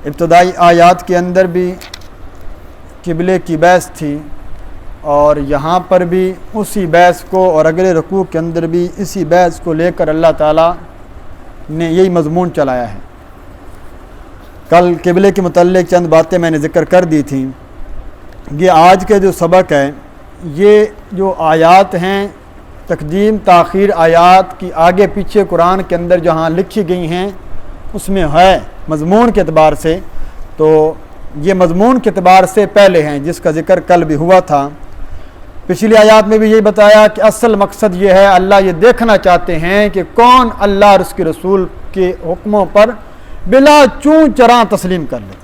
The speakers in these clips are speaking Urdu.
ابتدائی آیات کے اندر بھی قبلے کی بحث تھی، اور یہاں پر بھی اسی بحث کو، اور اگلے رکوع کے اندر بھی اسی بحث کو لے کر اللہ تعالیٰ نے یہی مضمون چلایا ہے۔ کل قبلے کے متعلق چند باتیں میں نے ذکر کر دی تھیں۔ یہ آج کے جو سبق ہے، یہ جو آیات ہیں، تقدیم تاخیر آیات کی آگے پیچھے قرآن کے اندر جہاں لکھی گئی ہیں اس میں ہے مضمون کے اعتبار سے، تو یہ مضمون کے اعتبار سے پہلے ہیں، جس کا ذکر کل بھی ہوا تھا۔ پچھلی آیات میں بھی یہی بتایا کہ اصل مقصد یہ ہے، اللہ یہ دیکھنا چاہتے ہیں کہ کون اللہ اور اس کے رسول کے حکموں پر بلا چون چراں تسلیم کر لے۔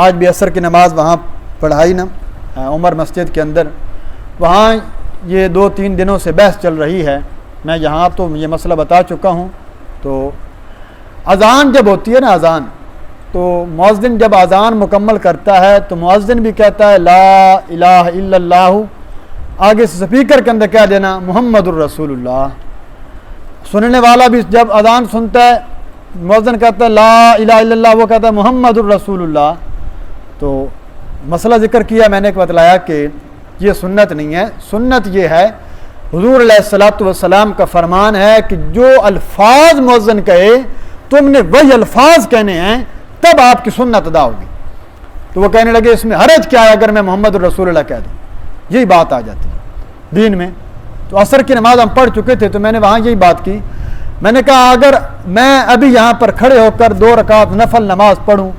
آج بھی عصر کی نماز وہاں پڑھائی نا عمر مسجد کے اندر، وہاں یہ 2-3 دنوں سے بحث چل رہی ہے۔ میں یہاں تو یہ مسئلہ بتا چکا ہوں۔ تو اذان جب ہوتی ہے نا، اذان تو مؤذن جب اذان مکمل کرتا ہے تو مؤذن بھی کہتا ہے لا الہ الا اللہ، آگے سے سپیکر کے اندر کہہ دینا محمد الرسول اللہ۔ سننے والا بھی جب اذان سنتا ہے، مؤذن کہتا ہے لا الہ الا اللہ، وہ کہتا ہے محمد الرسول اللہ۔ تو مسئلہ ذکر کیا میں نے بتلایا کہ یہ سنت نہیں ہے۔ سنت یہ ہے، حضور علیہ الصلوۃ والسلام کا فرمان ہے کہ جو الفاظ مؤذن کہے تم نے وہی الفاظ کہنے ہیں، تب آپ کی سنت ادا ہوگی۔ تو وہ کہنے لگے اس میں حرج کیا ہے اگر میں محمد الرسول اللہ کہہ دوں، یہی بات آ جاتی ہے دین میں۔ تو عصر کی نماز ہم پڑھ چکے تھے، تو میں نے وہاں یہی بات کی، میں نے کہا اگر میں ابھی یہاں پر کھڑے ہو کر 2 رکعت نفل نماز پڑھوں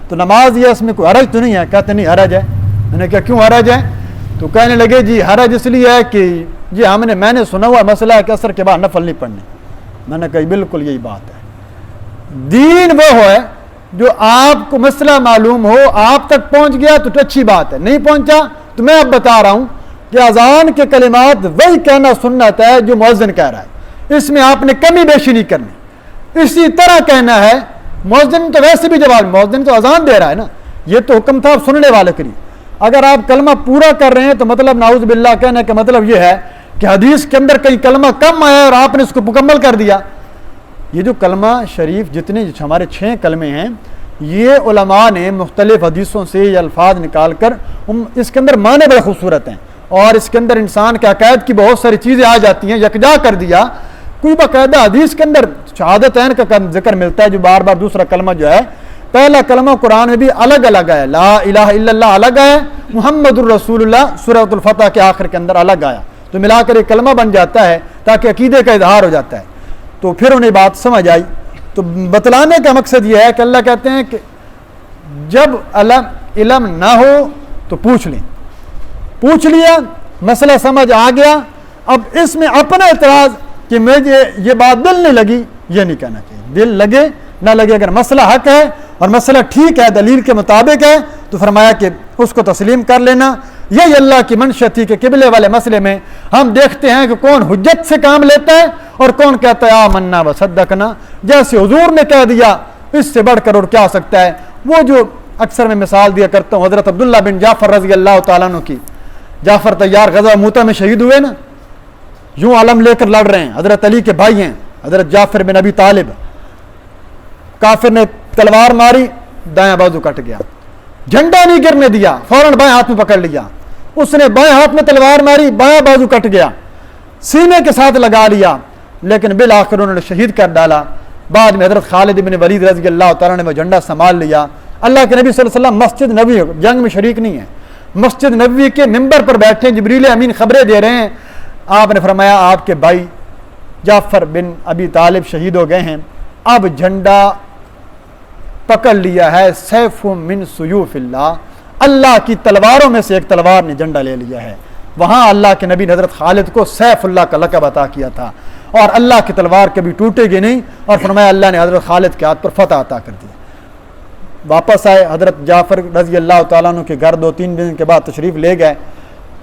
تو نماز یہ اس میں کوئی حرج تو نہیں ہے؟ کہتے نہیں حرج ہے۔ میں نے کہا کیوں حرج ہے؟ تو کہنے لگے جی حرج اس لیے ہے کہ جی میں نے سنا ہوا مسئلہ ہے کہ عصر کے بعد نفل نہیں پڑھنے۔ میں نے کہا بالکل یہی بات ہے۔ دین وہ ہے جو آپ کو مسئلہ معلوم ہو، آپ تک پہنچ گیا تو اچھی بات ہے، نہیں پہنچا تو میں اب بتا رہا ہوں کہ اذان کے کلمات وہی کہنا سنت ہے جو مؤذن کہہ رہا ہے، اس میں آپ نے کمی بیشی نہیں کرنی، اسی طرح کہنا ہے۔ مؤذن تو ویسے بھی جواب، مؤذن تو اذان دے رہا ہے نا، یہ تو حکم تھا سننے والے کے لیے۔ اگر آپ کلمہ پورا کر رہے ہیں تو مطلب نعوذ باللہ کہنے کا مطلب یہ ہے کہ حدیث کے اندر کہیں کلمہ کم آیا اور آپ نے اس کو مکمل کر دیا۔ یہ جو کلمہ شریف جتنے ہمارے 6 کلمے ہیں، یہ علماء نے مختلف حدیثوں سے یہ الفاظ نکال کر اس کے اندر معنی بڑے خوبصورت ہیں، اور اس کے اندر انسان کے عقائد کی بہت ساری چیزیں آ جاتی ہیں، یکجا کر دیا۔ کوئی باقاعدہ حدیث کے اندر شہادتین کا ذکر ملتا ہے، جو بار بار دوسرا کلمہ جو ہے، پہلا کلمہ قرآن میں بھی الگ الگ ہے، لا الہ الا اللہ الگ ہے، محمد الرسول اللہ سورۃ الفتح کے آخر کے اندر الگ آیا، تو ملا کر ایک کلمہ بن جاتا ہے تاکہ عقیدے کا اظہار ہو جاتا ہے۔ تو پھر انہیں بات سمجھ آئی۔ تو بتلانے کا مقصد یہ ہے کہ اللہ کہتے ہیں کہ جب علم نہ ہو تو پوچھ لیں، پوچھ لیا، مسئلہ سمجھ آ گیا، اب اس میں اپنا اعتراض کہ مجھے یہ بات دل نہیں لگی، یہ نہیں کہنا چاہیے۔ دل لگے نہ لگے، اگر مسئلہ حق ہے اور مسئلہ ٹھیک ہے، دلیل کے مطابق ہے، تو فرمایا کہ اس کو تسلیم کر لینا۔ یہی اللہ کی منشا تھی کہ قبلے والے مسئلے میں ہم دیکھتے ہیں کہ کون حجت سے کام لیتا ہے اور کون کہتا ہے آمنا و صدقنا، جیسے حضور نے کہہ دیا، اس سے بڑھ کر اور کیا ہو سکتا ہے۔ وہ جو اکثر میں مثال دیا کرتا ہوں حضرت عبداللہ بن جعفر رضی اللہ تعالیٰ عنہ کی، جعفر طیار غزوہ موتا میں شہید ہوئے نا، یوں علم لے کر لڑ رہے ہیں، حضرت علی کے بھائی ہیں حضرت جعفر بن ابی طالب، کافر نے تلوار ماری، دایاں بازو کٹ گیا، جھنڈا نہیں گرنے دیا، فوراً بائیں ہاتھ میں پکڑ لیا، اس نے بائیں ہاتھ میں تلوار ماری، بایاں بازو کٹ گیا، سینے کے ساتھ لگا لیا، لیکن بالآخر انہوں نے شہید کر ڈالا۔ بعد میں حضرت خالد بن ولید رضی اللہ تعالیٰ نے وہ جھنڈا سنبھال لیا۔ اللہ کے نبی صلی اللہ علیہ وسلم مسجد نبوی جنگ میں شریک نہیں ہے، مسجد نبوی کے ممبر پر بیٹھے، جبریل امین خبریں دے رہے ہیں، آپ نے فرمایا آپ کے بھائی جعفر بن ابی طالب شہید ہو گئے ہیں، اب جھنڈا پکڑ لیا ہے، سیف من سیوف اللہ، اللہ کی تلواروں میں سے ایک تلوار نے جھنڈا لے لیا ہے۔ وہاں اللہ کے نبی نے حضرت خالد کو سیف اللہ کا لقب عطا کیا تھا، اور اللہ کی تلوار کبھی ٹوٹے گی نہیں، اور فرمایا اللہ نے حضرت خالد کے ہاتھ پر فتح عطا کر دیا۔ واپس آئے حضرت جعفر رضی اللہ تعالیٰ عنہ کے گھر، 2-3 دن کے بعد تشریف لے گئے،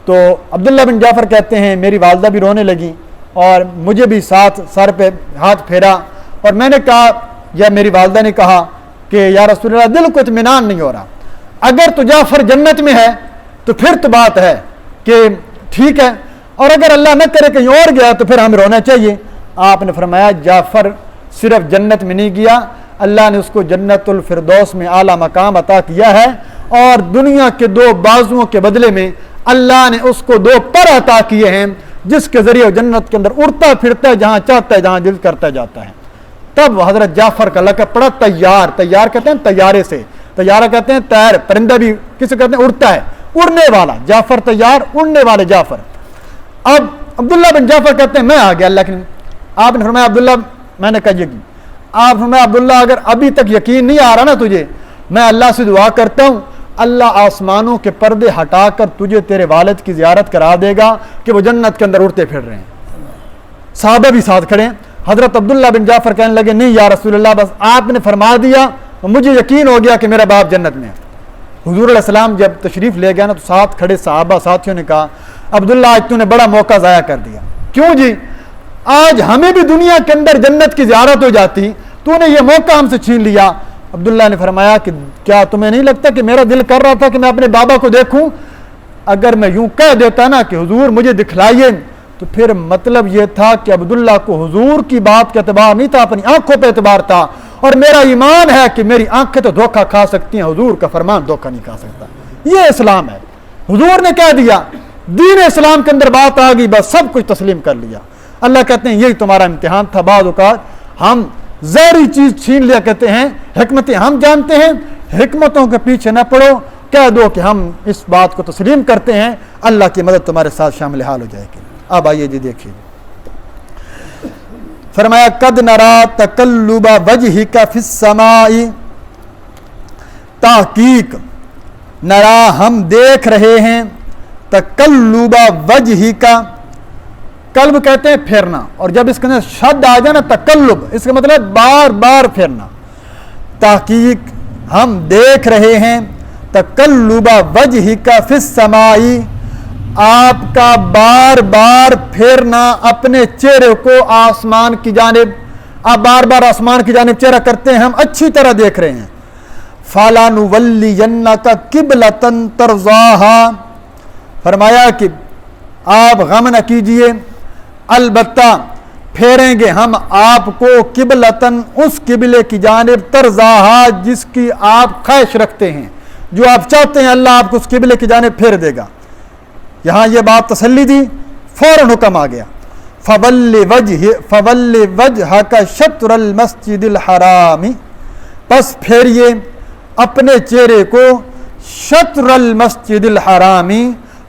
تو عبداللہ بن جعفر کہتے ہیں میری والدہ بھی رونے لگی اور مجھے بھی ساتھ سر پہ ہاتھ پھیرا، اور میں نے کہا یا میری والدہ نے کہا کہ یا رسول اللہ دل کو اطمینان نہیں ہو رہا، اگر تو جعفر جنت میں ہے تو پھر تو بات ہے کہ ٹھیک ہے، اور اگر اللہ نہ کرے کہیں اور گیا تو پھر ہمیں رونا چاہیے۔ آپ نے فرمایا جعفر صرف جنت میں نہیں گیا، اللہ نے اس کو جنت الفردوس میں اعلیٰ مقام عطا کیا ہے، اور دنیا کے 2 بازوؤں کے بدلے میں اللہ نے اس کو 2 پر عطا کیے ہیں، جس کے ذریعے جنت کے اندر اڑتا پھرتا ہے، جہاں چاہتا ہے، جہاں دل کرتا جاتا ہے۔ تب حضرت جعفر کا لقب پڑا طیار۔ طیار کہتے ہیں طیارے سے، طیارہ کہتے ہیں طیر، پرندہ بھی کسے کہتے ہیں؟ اڑتا ہے، اڑنے والا جعفر طیار، اڑنے والے جعفر۔ اب عبداللہ بن جعفر کہتے ہیں میں آ گیا اللہ کے نبی۔ آپ نے فرمایا عبداللہ، میں نے کہا یقین۔ آپ فرمایا عبداللہ اگر ابھی تک یقین نہیں آ رہا نا تجھے، میں اللہ سے دعا کرتا ہوں اللہ آسمانوں کے پردے ہٹا کر تجھے تیرے والد کی زیارت کرا دے گا کہ وہ جنت کے اندر اڑتے پھر رہے ہیں۔ صحابہ بھی ساتھ کھڑے ہیں۔ حضرت عبداللہ بن جعفر کہنے لگے نہیں یا رسول اللہ، بس آپ نے فرما دیا مجھے یقین ہو گیا کہ میرا باپ جنت میں ہے۔ حضور علیہ السلام جب تشریف لے گیا نا تو ساتھ کھڑے صحابہ ساتھیوں نے کہا عبداللہ آج تو نے بڑا موقع ضائع کر دیا۔ کیوں جی؟ آج ہمیں بھی دنیا کے اندر جنت کی زیارت ہو جاتی، تو نے یہ موقع ہم سے چھین لیا۔ عبداللہ نے فرمایا کہ کیا تمہیں نہیں لگتا کہ میرا دل کر رہا تھا کہ میں اپنے بابا کو دیکھوں؟ اگر میں یوں کہہ دیتا نا کہ حضور مجھے دکھلائیے، تو پھر مطلب یہ تھا کہ عبداللہ کو حضور کی بات کا اعتبار نہیں تھا، اپنی آنکھوں پہ اعتبار تھا، اور میرا ایمان ہے کہ میری آنکھیں تو دھوکہ کھا سکتی ہیں، حضور کا فرمان دھوکہ نہیں کھا سکتا۔ یہ اسلام ہے۔ حضور نے کہہ دیا، دین اسلام کے اندر بات آ گئی، بس سب کچھ تسلیم کر لیا۔ اللہ کہتے ہیں یہی تمہارا امتحان تھا، بعض اوقات ہم ظاہری چیز چھین لیا کہتے ہیں، حکمتیں ہم جانتے ہیں، حکمتوں کے پیچھے نہ پڑو، کہہ دو کہ ہم اس بات کو تسلیم کرتے ہیں، اللہ کی مدد تمہارے ساتھ شامل حال ہو جائے گی۔ اب آئیے جی دیکھیے، فرمایا قد نرا تقلب وجہک فی السماء، تحقیق نرا ہم دیکھ رہے ہیں، تقلب وجہک، قلب کہتے ہیں پھرنا، اور جب اس کے اندر شد آ جائے نا تقلب، اس کا مطلب بار بار پھرنا۔ تحقیق ہم دیکھ رہے ہیں تقلب وجہک فی السماء، آپ کا بار بار پھرنا اپنے چہرے کو آسمان کی جانب، آپ بار بار آسمان کی جانب چہرہ کرتے ہیں، ہم اچھی طرح دیکھ رہے ہیں۔ فَلَنُوَلِّيَنَّكَ قِبْلَةً تَرْضَاهَا، فرمایا کہ آپ غم نہ کیجئے، البتہ پھیریں گے ہم آپ کو قبلتاً، اس قبلے کی جانب، ترضاہا جس کی آپ خواہش رکھتے ہیں، جو آپ چاہتے ہیں اللہ آپ کو اس قبلے کی جانب پھیر دے گا۔ یہاں یہ بات تسلی دی، فوراً حکم آ گیا، فَوَلِّ وَجْهَكَ شَطْرَ الْمَسْجِدِ الْحَرَامِ، پس پھیریے اپنے چہرے کو شطر المسجد الحرامی،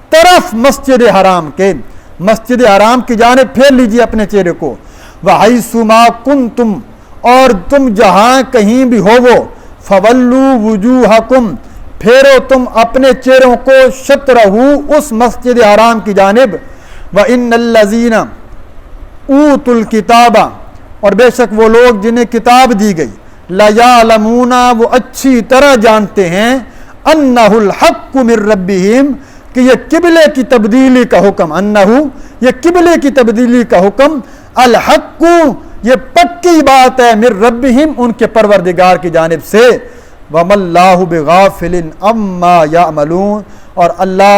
طرف مسجد حرام کے، مسجد حرام کی جانب پھیر لیجیے اپنے چہرے کو۔ وَحَيْثُ مَا كُنْتُمْ، اور تم جہاں کہیں بھی ہو وہ، فَوَلُّوا وُجُوهَكُمْ، پھیرو تم اپنے چہروں کو، شطرہ اس مسجد حرام کی جانب۔ وَإِنَّ الَّذِينَ أُوتُوا الْكِتَابَ، اور بے شک وہ لوگ جنہیں کتاب دی گئی، لَيَعْلَمُونَ، وہ اچھی طرح جانتے ہیں، أَنَّهُ الْحَقُّ مِنْ رَبِّهِمْ، کہ یہ قبلے کی تبدیلی کا حکم، انہو یہ قبلے کی تبدیلی کا حکم، الحق یہ پکی بات ہے، من ربہم ان کے پروردگار کی جانب سے، وَمَا اللَّهُ بِغَافِلٍ عَمَّا يَعْمَلُونَ، اور اللہ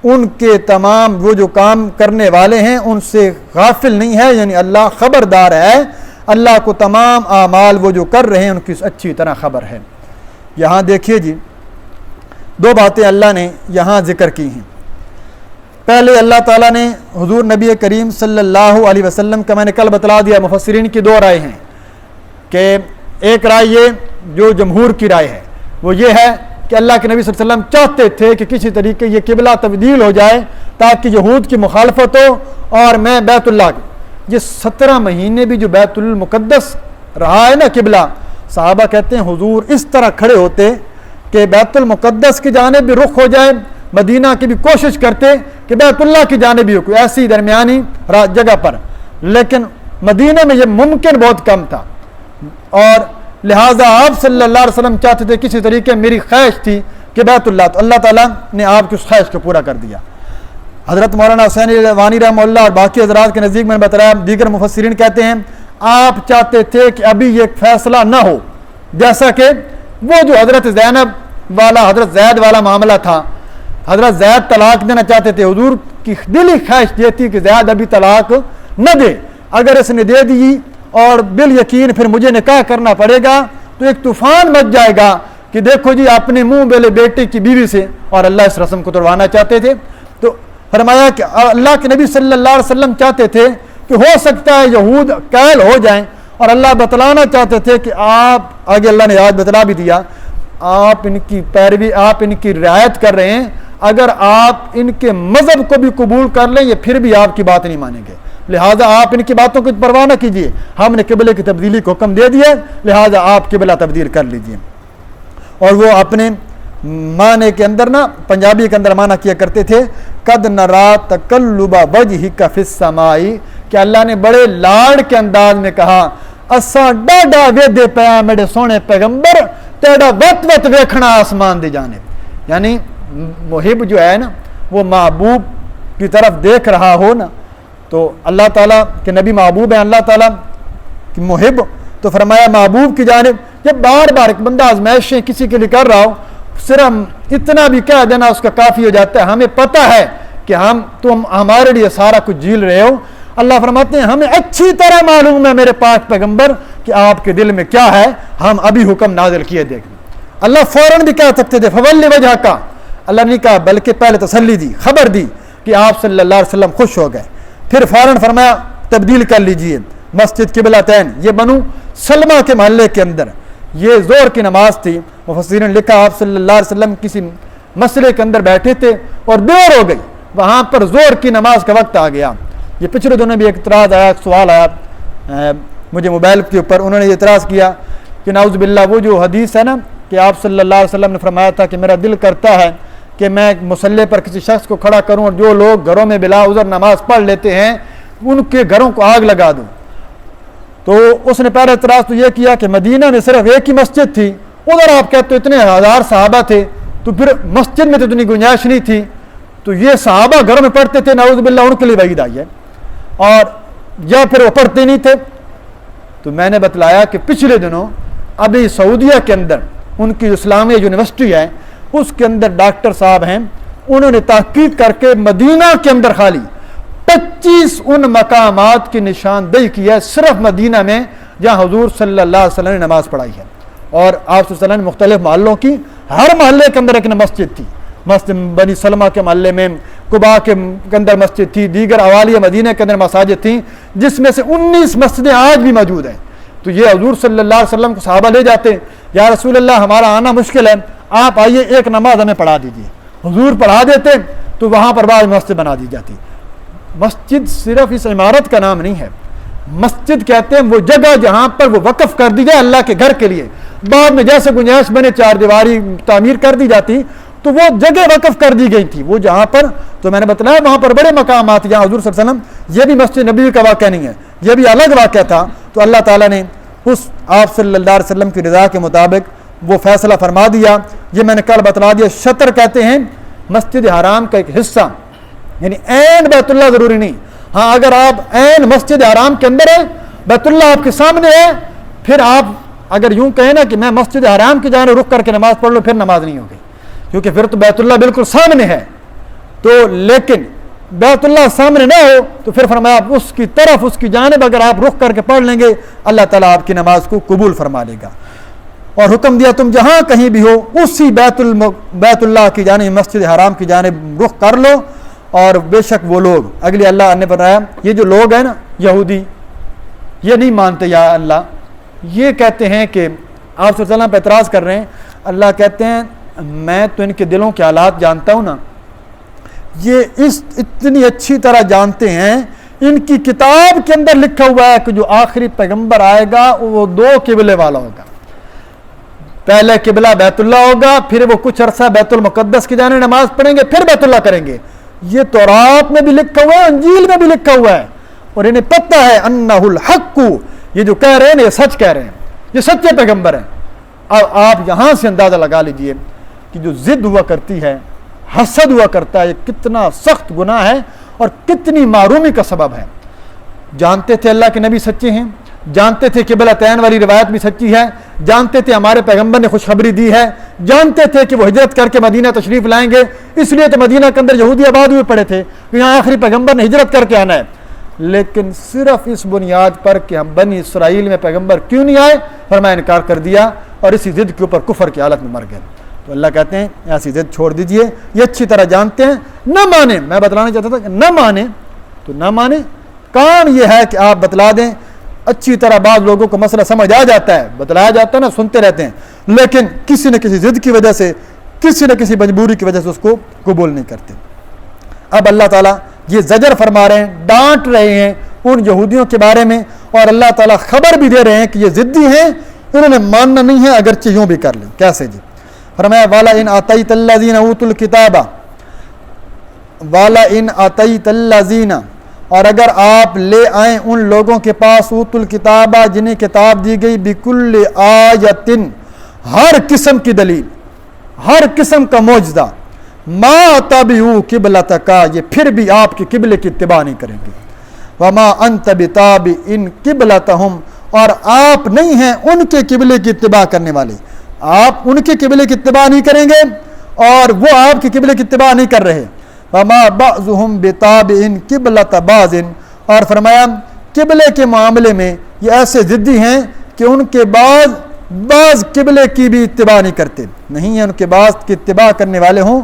ان کے تمام وہ جو کام کرنے والے ہیں ان سے غافل نہیں ہے، یعنی اللہ خبردار ہے، اللہ کو تمام اعمال وہ جو کر رہے ہیں ان کی اچھی طرح خبر ہے۔ یہاں دیکھیے جی، 2 باتیں اللہ نے یہاں ذکر کی ہیں۔ پہلے اللہ تعالیٰ نے حضور نبی کریم صلی اللہ علیہ وسلم کا، میں نے کل بتلا دیا، مفسرین کی 2 رائے ہیں، کہ ایک رائے یہ جو جمہور کی رائے ہے وہ یہ ہے کہ اللہ کے نبی صلی اللہ علیہ وسلم چاہتے تھے کہ کسی طریقے یہ قبلہ تبدیل ہو جائے تاکہ یہود کی مخالفت ہو، اور میں بیت اللہ یہ 17 مہینے بھی جو بیت المقدس رہا ہے نا قبلہ، صحابہ کہتے ہیں حضور اس طرح کھڑے ہوتے کہ بیت المقدس کی جانب بھی رخ ہو جائے، مدینہ کی بھی کوشش کرتے کہ بیت اللہ کی جانب بھی ہو، کوئی ایسی درمیانی جگہ پر، لیکن مدینہ میں یہ ممکن بہت کم تھا، اور لہٰذا آپ صلی اللہ علیہ وسلم چاہتے تھے کسی طریقے میری خواہش تھی کہ بیت اللہ، تو اللہ تعالیٰ نے آپ کی اس خواہش کو پورا کر دیا۔ حضرت مولانا حسین وانی رحمہ اللہ اور باقی حضرات کے نزدیک میں نے بتایا، دیگر مفسرین کہتے ہیں آپ چاہتے تھے کہ ابھی یہ فیصلہ نہ ہو، جیسا کہ وہ جو حضرت زینب والا، حضرت زید والا معاملہ تھا، حضرت زید طلاق دینا چاہتے تھے، حضور کی دلی خواہش یہ تھی کہ زید ابھی طلاق نہ دے، اگر اس نے دے دی اور بال یقین پھر مجھے نکاح کرنا پڑے گا تو ایک طوفان مچ جائے گا کہ دیکھو جی اپنے منہ بولے بیٹے کی بیوی سے، اور اللہ اس رسم کو توڑوانا چاہتے تھے۔ تو فرمایا کہ اللہ کے نبی صلی اللہ علیہ وسلم چاہتے تھے کہ ہو سکتا ہے یہود قائل ہو جائیں، اور اللہ بتلانا چاہتے تھے کہ آپ آگے اللہ نے آج بتلا بھی دیا، آپ ان کی پیروی، آپ ان کی رعایت کر رہے ہیں، اگر آپ ان کے مذہب کو بھی قبول کر لیں یہ پھر بھی آپ کی بات نہیں مانیں گے، لہٰذا آپ ان کی باتوں کی پرواہ نہ کیجیے، ہم نے قبلے کی تبدیلی کو حکم دے دیا، لہٰذا آپ قبلہ تبدیل کر لیجیے۔ اور وہ اپنے معنی کے اندر نا پنجابی کے اندر معنی کیا کرتے تھے قد نرا تقلب وجہک فی السماء، کہ اللہ نے بڑے لاڑ کے انداز میں کہا اساں ڈاڈا ویدے پیا میرے سونے پیغمبر تیرا وت وت ویکھنا آسمان دی جانب، یعنی محب جو ہے نا وہ محبوب کی طرف دیکھ رہا ہو نا، تو اللہ تعالیٰ کے نبی محبوب ہیں، اللہ تعالیٰ کی محب، تو فرمایا محبوب کی جانب جب بار بار ایک بندہ آزمائشیں کسی کے لیے کر رہا ہو صرف اتنا بھی کہہ دینا اس کا کافی ہو جاتا ہے، ہمیں پتہ ہے کہ تم ہمارے لیے سارا کچھ جھیل رہے ہو، اللہ فرماتے ہیں ہمیں اچھی طرح معلوم ہے میرے پاک پیغمبر کہ آپ کے دل میں کیا ہے، ہم ابھی حکم نازل کیے دیکھ لیں۔ اللہ فوراً بھی کہہ سکتے تھے فولی وجہ کا، اللہ نے کہا بلکہ پہلے تسلی دی، خبر دی کہ آپ صلی اللہ علیہ وسلم خوش ہو گئے، پھر فوراً فرمایا تبدیل کر لیجئے مسجد قبلتین، یہ بنو سلمہ کے محلے کے اندر یہ زور کی نماز تھی، مفسرین نے لکھا آپ صلی اللہ علیہ وسلم کسی مسئلے کے اندر بیٹھے تھے اور دیر ہو گئی، وہاں پر زور کی نماز کا وقت آ گیا۔ یہ پچھلے دنوں بھی ایک اعتراض آیا، ایک سوال آیا مجھے موبائل کے اوپر، انہوں نے یہ اعتراض کیا کہ نعوذ باللہ وہ جو حدیث ہے نا کہ آپ صلی اللہ علیہ وسلم نے فرمایا تھا کہ میرا دل کرتا ہے کہ میں مصلی پر کسی شخص کو کھڑا کروں اور جو لوگ گھروں میں بلا عذر نماز پڑھ لیتے ہیں ان کے گھروں کو آگ لگا دوں، تو اس نے پہلا اعتراض تو یہ کیا کہ مدینہ میں صرف ایک ہی مسجد تھی، ادھر آپ کہتے اتنے ہزار صحابہ تھے تو پھر مسجد میں تو اتنی گنجائش نہیں تھی، تو یہ صحابہ گھروں میں پڑھتے تھے نعوذ باللہ ان کے لیے وعید آئی ہے، اور یا پھر وہ پڑھتے نہیں تھے۔ تو میں نے بتلایا کہ پچھلے دنوں ابھی سعودیہ کے اندر ان کی اسلامیہ یونیورسٹی ہے اس کے اندر ڈاکٹر صاحب ہیں، انہوں نے تحقیق کر کے مدینہ کے اندر خالی 25 ان مقامات کی نشاندہی کی ہے صرف مدینہ میں جہاں حضور صلی اللہ علیہ وسلم نے نماز پڑھائی ہے، اور آپ صلی اللہ علیہ وسلم نے مختلف محلوں کی ہر محلے کے اندر ایک مسجد تھی، مسجد بنی سلمہ کے محلے میں، قباء کے اندر مسجد تھی، دیگر اوالیہ مدینہ کے اندر مساجد تھیں جس میں سے 19 مسجدیں آج بھی موجود ہیں۔ تو یہ حضور صلی اللہ علیہ وسلم کو صحابہ لے جاتے یا رسول اللہ ہمارا آنا مشکل ہے، آپ آئیے ایک نماز ہمیں پڑھا دیجیے، حضور پڑھا دیتے تو وہاں پر بعض مسجد بنا دی جاتی۔ مسجد صرف اس عمارت کا نام نہیں ہے، مسجد کہتے ہیں وہ جگہ جہاں پر وہ وقف کر دی جائے اللہ کے گھر کے لیے، بعد میں جیسے گنجائش بنے چار دیواری تعمیر کر دی جاتی تو وہ جگہ وقف کر دی گئی تھی، وہ جہاں پر تو میں نے بتلایا وہاں پر بڑے مقامات جہاں حضور صلی اللہ علیہ وسلم، یہ بھی مسجد نبوی کا واقعہ نہیں ہے، یہ بھی الگ واقعہ تھا، تو اللہ تعالیٰ نے اس آپ صلی اللہ علیہ وسلم کی رضا کے مطابق وہ فیصلہ فرما دیا۔ یہ میں نے کل بتلا دیا، شطر کہتے ہیں مسجد حرام کا ایک حصہ، یعنی عین بیت اللہ ضروری نہیں، ہاں اگر آپ عین مسجد حرام کے اندر ہیں، بیت اللہ آپ کے سامنے ہے، پھر آپ اگر یوں کہیں نا کہ میں مسجد حرام کی جانب رخ کر کے نماز پڑھ لوں پھر نماز نہیں ہوگی، کیونکہ پھر تو بیت اللہ بالکل سامنے ہے، تو لیکن بیت اللہ سامنے نہ ہو تو پھر فرمایا آپ اس کی طرف اس کی جانب اگر آپ رخ کر کے پڑھ لیں گے اللہ تعالیٰ آپ کی نماز کو قبول فرما لے گا، اور حکم دیا تم جہاں کہیں بھی ہو اسی بیت اللہ کی جانب مسجد حرام کی جانب رخ کر لو، اور بے شک وہ لوگ اگلی اللہ نے بتایا یہ جو لوگ ہیں نا یہودی یہ نہیں مانتے یا اللہ، یہ کہتے ہیں کہ آپ صلی اللہ علیہ وسلم پہ اعتراض کر رہے ہیں، اللہ کہتے ہیں میں تو ان کے دلوں کے حالات جانتا ہوں نا، یہ اتنی اچھی طرح جانتے ہیں، ان کی کتاب کے اندر لکھا ہوا ہے کہ جو آخری پیغمبر آئے گا وہ 2 قبلے والا ہوگا، پہلے قبلہ بیت اللہ ہوگا، پھر وہ کچھ عرصہ بیت المقدس کی جانب نماز پڑھیں گے، پھر بیت اللہ کریں گے، یہ تورات میں بھی لکھا ہوا ہے، انجیل میں بھی لکھا ہوا ہے، اور انہیں پتہ ہے انہ الحق، یہ جو کہہ رہے ہیں یہ سچ کہہ رہے ہیں، یہ سچے پیغمبر ہیں۔ اب آپ یہاں سے اندازہ لگا لیجئے کہ جو ضد ہوا کرتی ہے، حسد ہوا کرتا ہے، یہ کتنا سخت گناہ ہے اور کتنی معرومی کا سبب ہے۔ جانتے تھے اللہ کے نبی سچے ہیں، جانتے تھے قبلتین والی روایت بھی سچی ہے، جانتے تھے ہمارے پیغمبر نے خوشخبری دی ہے، جانتے تھے کہ وہ ہجرت کر کے مدینہ تشریف لائیں گے، اس لیے تو مدینہ کے اندر یہودی آباد ہوئے پڑے تھے کہ یہاں آخری پیغمبر نے ہجرت کر کے آنا ہے۔ لیکن صرف اس بنیاد پر کہ ہم بنی اسرائیل میں پیغمبر کیوں نہیں آئے، فرمایا انکار کر دیا اور اسی ضد کے اوپر کفر کی حالت میں مر گئے۔ تو اللہ کہتے ہیں ایسی ضد چھوڑ دیجئے، یہ اچھی طرح جانتے ہیں، نہ مانے۔ میں بتلانا چاہتا تھا کہ نہ مانے تو نہ مانے، کام یہ ہے کہ آپ بتلا دیں، اچھی طرح بعض لوگوں کو مسئلہ سمجھ آ جاتا ہے، بتلایا جاتا ہے نا، سنتے رہتے ہیں، لیکن کسی نہ کسی ضد کی وجہ سے، کسی نہ کسی مجبوری کی وجہ سے اس کو قبول نہیں کرتے۔ اب اللہ تعالیٰ یہ زجر فرما رہے ہیں، ڈانٹ رہے ہیں ان یہودیوں کے بارے میں، اور اللہ تعالیٰ خبر بھی دے رہے ہیں کہ یہ ضدی ہیں، انہوں نے ماننا نہیں ہے اگرچہ یوں بھی کر لیں۔ کیسے جی؟ فرمایا والا ان آتیت الذین اوتوا الکتاب، والا ان آتیت الذین، اور اگر آپ لے آئیں ان لوگوں کے پاس اوتوا الکتاب جنہیں کتاب دی گئی، بکل آیت، ہر قسم کی دلیل، ہر قسم کا معجزہ، ما تبعوا قبلتک، یہ پھر بھی آپ کے قبلے کی اتباع نہیں کریں گے، وما انت بتابع قبلتہم، اور آپ نہیں ہیں ان کے قبلے کی اتباع کرنے والے، آپ ان کے قبلے کی اتباع نہیں کریں گے اور وہ آپ کے قبلے کی اتباع نہیں کر رہے۔ وما بعضهم بتابع قبلۃ بعض، اور فرمایا قبلے کے معاملے میں یہ ایسے ضدی ہیں کہ ان کے بعض قبلے کی بھی اتباع نہیں کرتے، نہیں ہیں ان کے بعض کی اتباع کرنے والے ہوں،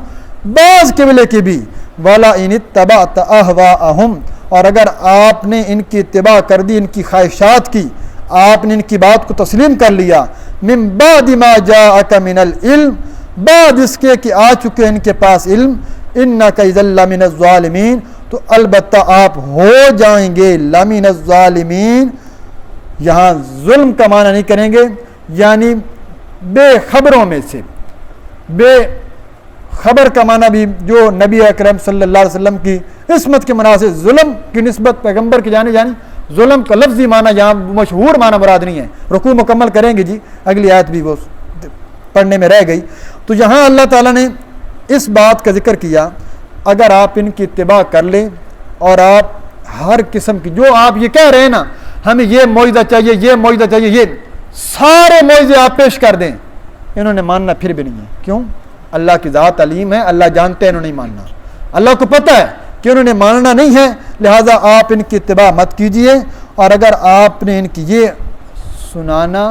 بعض قبلے کی بھی۔ ولا ان اتبعت اہواءہم، اور اگر آپ نے ان کی اتباع کر دی، ان کی خواہشات کی، آپ نے ان کی بات کو تسلیم کر لیا، من بعد ما جاءک من العلم، بعد اس کے کہ آ چکے ان کے پاس علم، انک اذا لمن الظالمین، تو البتہ آپ ہو جائیں گے لمن الظالمین، یہاں ظلم کا معنی نہیں کریں گے، یعنی بے خبروں میں سے۔ بے خبر کا معنی بھی جو نبی اکرم صلی اللہ علیہ وسلم کی عصمت کے مناسب، ظلم کی نسبت پیغمبر کی جانے جانی، ظلم کا لفظی معنی یہاں مشہور معنی مراد نہیں ہے، رکوع مکمل کریں گے جی، اگلی آیت بھی وہ پڑھنے میں رہ گئی۔ تو یہاں اللہ تعالیٰ نے اس بات کا ذکر کیا، اگر آپ ان کی اتباع کر لیں اور آپ ہر قسم کی، جو آپ یہ کہہ رہے ہیں نا ہمیں یہ معجزہ چاہیے، یہ معجزہ چاہیے، یہ سارے معجزے آپ پیش کر دیں، انہوں نے ماننا پھر بھی نہیں ہے۔ کیوں؟ اللہ کی ذات علیم ہے، اللہ جانتے ہیں انہوں نے نہیں ماننا، اللہ کو پتہ ہے کہ انہوں نے ماننا نہیں ہے، لہٰذا آپ ان کی اتباع مت کیجئے۔ اور اگر آپ نے ان کی یہ سنانا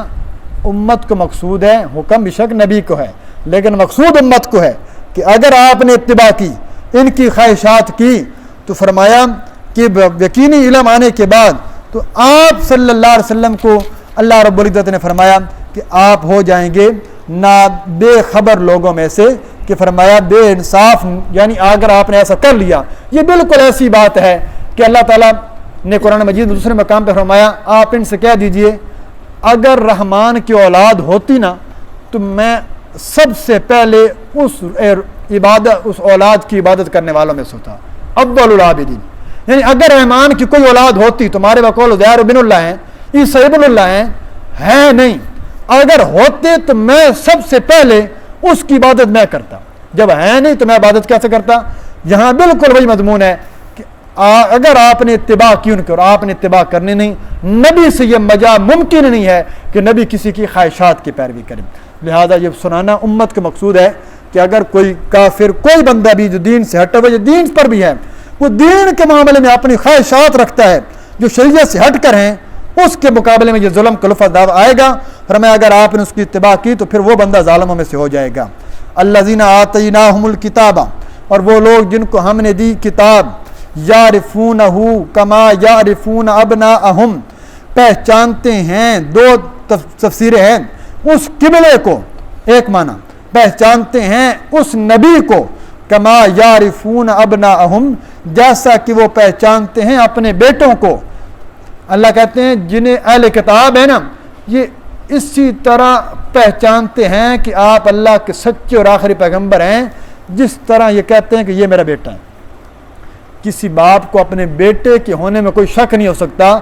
امت کو مقصود ہے، حکم بشک نبی کو ہے لیکن مقصود امت کو ہے کہ اگر آپ نے اتباع کی، ان کی خواہشات کی، تو فرمایا کہ یقینی علم آنے کے بعد تو آپ صلی اللہ علیہ وسلم کو اللہ رب العزت نے فرمایا کہ آپ ہو جائیں گے نہ بے خبر لوگوں میں سے، کہ فرمایا بے انصاف، یعنی اگر آپ نے ایسا کر لیا، یہ بالکل ایسی بات ہے کہ اللہ تعالیٰ نے قرآن مجید میں دوسرے مقام پہ فرمایا، آپ ان سے کہہ دیجئے اگر رحمان کی اولاد ہوتی نا تو میں سب سے پہلے اس اولاد کی عبادت کرنے والوں میں سے ہوتا، اول العابدین، یعنی اگر رحمان کی کوئی اولاد ہوتی، تمہارے بقول عزیر ابن اللہ ہیں، عیسیٰ ابن اللہ ہیں نہیں، اگر ہوتے تو میں سب سے پہلے اس کی عبادت میں کرتا، جب ہے نہیں تو میں عبادت کیسے کرتا؟ یہاں بالکل وہی مضمون ہے کہ اگر آپ نے اتباع کی ان کی اور آپ نے اتباع کرنی نہیں، نبی سے یہ مجا ممکن نہیں ہے کہ نبی کسی کی خواہشات کی پیروی کرے۔ لہذا یہ سنانا امت کا مقصود ہے کہ اگر کوئی کافر، کوئی بندہ بھی جو دین سے ہٹا ہوا، جو دین پر بھی ہے، وہ دین کے معاملے میں اپنی خواہشات رکھتا ہے جو شریعت سے ہٹ کر ہیں، اس کے مقابلے میں یہ ظلم کا لفظ آئے گا، فرمایا اگر آپ نے اس کی اتباع کی تو پھر وہ بندہ ظالموں میں سے ہو جائے گا۔ الذین آتیناہم الکتاب، اور وہ لوگ جن کو ہم نے دی کتاب، یعرفونہ کما یعرفون ابناءہم، پہچانتے ہیں، دو تفسیریں ہیں، اس قبلے کو، ایک معنی پہچانتے ہیں اس نبی کو، کما یعرفون ابناءہم، جیسا کہ وہ پہچانتے ہیں اپنے بیٹوں کو۔ اللہ کہتے ہیں جنہیں اہل کتاب ہے نا، یہ اسی طرح پہچانتے ہیں کہ آپ اللہ کے سچے اور آخری پیغمبر ہیں، جس طرح یہ کہتے ہیں کہ یہ میرا بیٹا ہے۔ کسی باپ کو اپنے بیٹے کے ہونے میں کوئی شک نہیں ہو سکتا،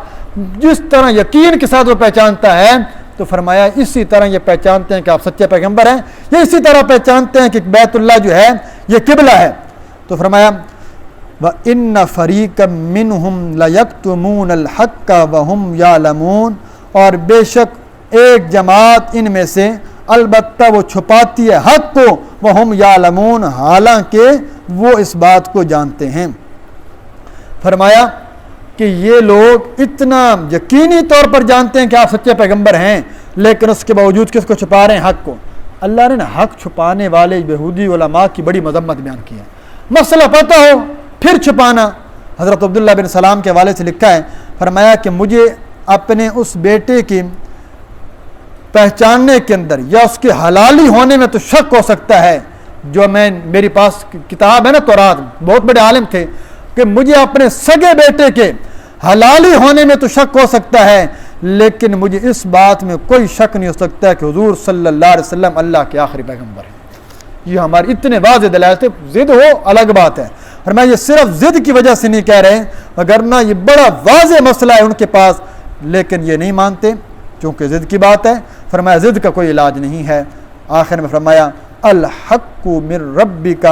جس طرح یقین کے ساتھ وہ پہچانتا ہے، تو فرمایا اسی طرح یہ پہچانتے ہیں کہ آپ سچے پیغمبر ہیں، یہ اسی طرح پہچانتے ہیں کہ بیت اللہ جو ہے یہ قبلہ ہے۔ تو فرمایا وَإِنَّ فَرِيقًا مِّنْهُمْ لَيَكْتُمُونَ الْحَقَّ وَهُمْ يَعْلَمُونَ، اور بے شک ایک جماعت ان میں سے البتہ وہ چھپاتی ہے حق کو، وَهُمْ يَعْلَمُونَ، حالانکہ وہ اس بات کو جانتے ہیں۔ فرمایا کہ یہ لوگ اتنا یقینی طور پر جانتے ہیں کہ آپ سچے پیغمبر ہیں، لیکن اس کے باوجود کس کو چھپا رہے ہیں؟ حق کو۔ اللہ نے حق چھپانے والے یہودی علماء کی بڑی مذمت بیان کی ہے۔ مسئلہ پتہ ہو پھر چھپانا۔ حضرت عبداللہ بن سلام کے حوالے سے لکھا ہے، فرمایا کہ مجھے اپنے اس بیٹے کی پہچاننے کے اندر یا اس کے حلالی ہونے میں تو شک ہو سکتا ہے، جو میری پاس کتاب ہے نا تورات، بہت بڑے عالم تھے، کہ مجھے اپنے سگے بیٹے کے حلالی ہونے میں تو شک ہو سکتا ہے، لیکن مجھے اس بات میں کوئی شک نہیں ہو سکتا کہ حضور صلی اللہ علیہ وسلم اللہ کے آخری پیغمبر ہیں۔ یہ ہماری اتنے واضح دلائل تھے، ضد ہو الگ بات ہے، اور میں یہ صرف ضد کی وجہ سے نہیں کہہ رہے، وگرنہ یہ بڑا واضح مسئلہ ہے ان کے پاس، لیکن یہ نہیں مانتے چونکہ ضد کی بات ہے۔ فرمایا ضد کا کوئی علاج نہیں ہے۔ آخر میں فرمایا الحق من ربک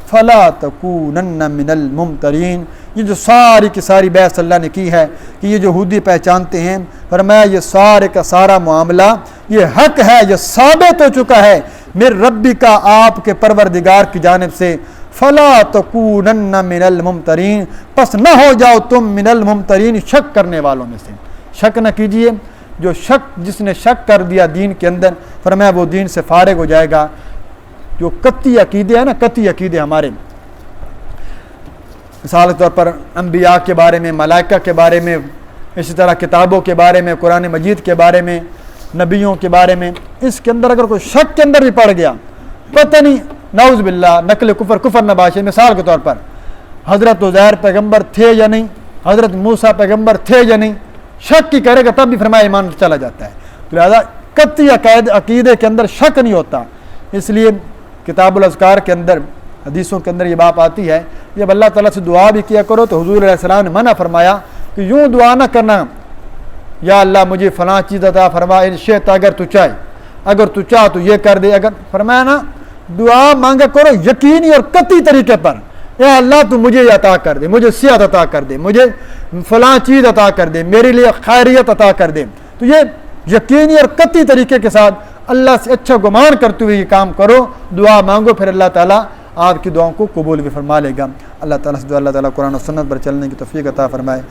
فلا تکونن من الممترین۔ یہ جو ساری کی ساری بحث اللہ نے کی ہے کہ یہ جو یہودی پہچانتے ہیں، فرمایا یہ سارے کا سارا معاملہ یہ حق ہے، یہ ثابت ہو چکا ہے من ربک، آپ کے پروردگار کی جانب سے، فلا تکونن من الممترین، پس نہ ہو جاؤ تم من الممترین، شک کرنے والوں میں سے۔ شک نہ کیجئے، جو جس نے شک کر دیا دین کے اندر، فرمایا وہ دین سے فارغ ہو جائے گا۔ جو قطعی عقیدے ہیں نا، قطعی عقیدے ہمارے، مثال کے طور پر انبیاء کے بارے میں، ملائکہ کے بارے میں، اسی طرح کتابوں کے بارے میں، قرآن مجید کے بارے میں، نبیوں کے بارے میں، اس کے اندر اگر کوئی شک کے اندر بھی پڑ گیا، پتہ نہیں، نعوذ باللہ، نقل کفر نباشی، مثال کے طور پر حضرت عزیر پیغمبر تھے یا نہیں، حضرت موسیٰ پیغمبر تھے یا نہیں، شک کی کرے گا تب بھی فرمایا ایمان چلا جاتا ہے۔ لہذا قطعی عقیدے کے اندر شک نہیں ہوتا۔ اس لیے کتاب الاذکار کے اندر، حدیثوں کے اندر یہ بات آتی ہے، جب اللہ تعالیٰ سے دعا بھی کیا کرو تو حضور علیہ السلام نے منع فرمایا کہ یوں دعا نہ کرنا، یا اللہ مجھے فلاں چیز عطا فرما ان شئت، اگر تو چاہے، اگر تو چاہ تو یہ کر دے، اگر فرمایا نا دعا مانگا کرو یقینی اور قطعی طریقے پر، یا اللہ تو مجھے یہ عطا کر دے، مجھے صحت عطا کر دے، مجھے فلاں چیز عطا کر دے، میرے لیے خیریت عطا کر دے۔ تو یہ یقینی اور قطعی طریقے کے ساتھ اللہ سے اچھا گمان کرتے ہوئے یہ کام کرو، دعا مانگو، پھر اللہ تعالیٰ آپ کی دعاؤں کو قبول بھی فرما لے گا۔ اللہ تعالیٰ سے دعا اللہ تعالیٰ قرآن و سنت پر چلنے کی توفیق عطا فرمائے۔